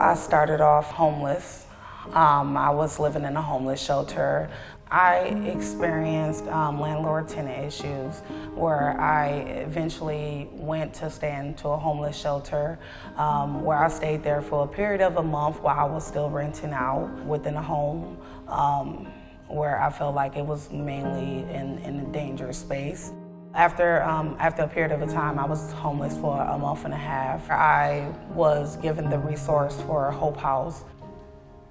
I started off homeless. I was living in a homeless shelter. I experienced landlord-tenant issues where I eventually went to stay into a homeless shelter where I stayed there for a period of a month while I was still renting out within a home where I felt like it was mainly in a dangerous space. After a period of a time, I was homeless for a month and a half. I was given the resource for Hope House.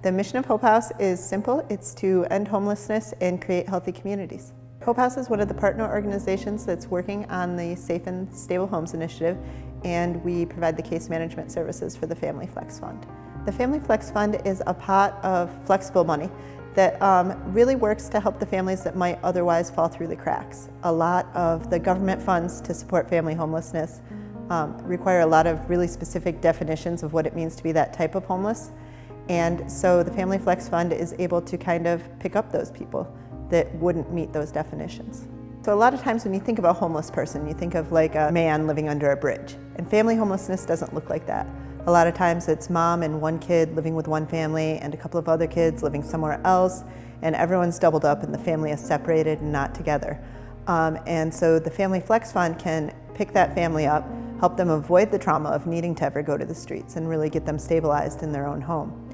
The mission of Hope House is simple. It's to end homelessness and create healthy communities. Hope House is one of the partner organizations that's working on the Safe and Stable Homes Initiative, and we provide the case management services for the Family Flex Fund. The Family Flex Fund is a pot of flexible money that really works to help the families that might otherwise fall through the cracks. A lot of the government funds to support family homelessness require a lot of really specific definitions of what it means to be that type of homeless. And so the Family Flex Fund is able to kind of pick up those people that wouldn't meet those definitions. So a lot of times when you think of a homeless person, you think of like a man living under a bridge. And family homelessness doesn't look like that. A lot of times it's mom and one kid living with one family and a couple of other kids living somewhere else, and everyone's doubled up and the family is separated and not together. And so the Family Flex Fund can pick that family up, help them avoid the trauma of needing to ever go to the streets, and really get them stabilized in their own home.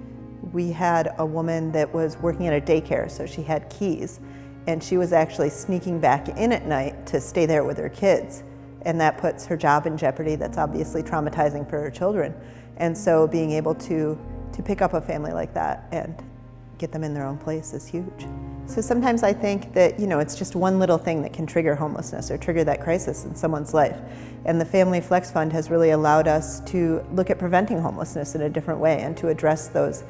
We had a woman that was working at a daycare, so she had keys, and she was actually sneaking back in at night to stay there with her kids. And that puts her job in jeopardy. That's obviously traumatizing for her children. And so being able to pick up a family like that and get them in their own place is huge. So sometimes I think that, it's just one little thing that can trigger homelessness or trigger that crisis in someone's life. And the Family Flex Fund has really allowed us to look at preventing homelessness in a different way and to address those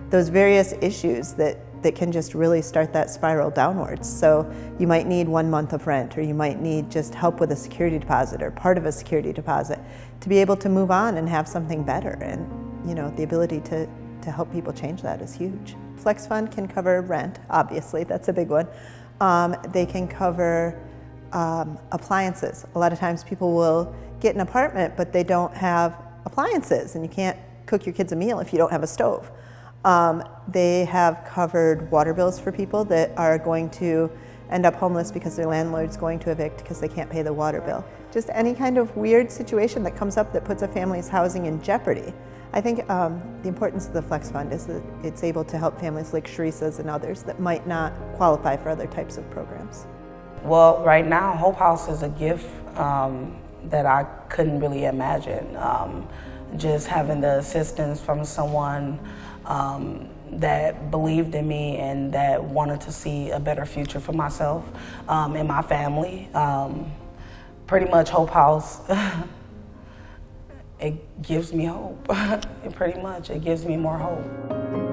various issues that can just really start that spiral downwards. So you might need 1 month of rent, or you might need just help with a security deposit or part of a security deposit to be able to move on and have something better. And the ability to help people change that is huge. Flex Fund can cover rent, obviously, that's a big one. They can cover appliances. A lot of times people will get an apartment, but they don't have appliances, and you can't cook your kids a meal if you don't have a stove. They have covered water bills for people that are going to end up homeless because their landlord's going to evict because they can't pay the water bill. Just any kind of weird situation that comes up that puts a family's housing in jeopardy. I think the importance of the Flex Fund is that it's able to help families like Sharice's and others that might not qualify for other types of programs. Well, right now, Hope House is a gift that I couldn't really imagine. Just having the assistance from someone that believed in me and that wanted to see a better future for myself and my family. Pretty much Hope House, it gives me hope. It gives me more hope.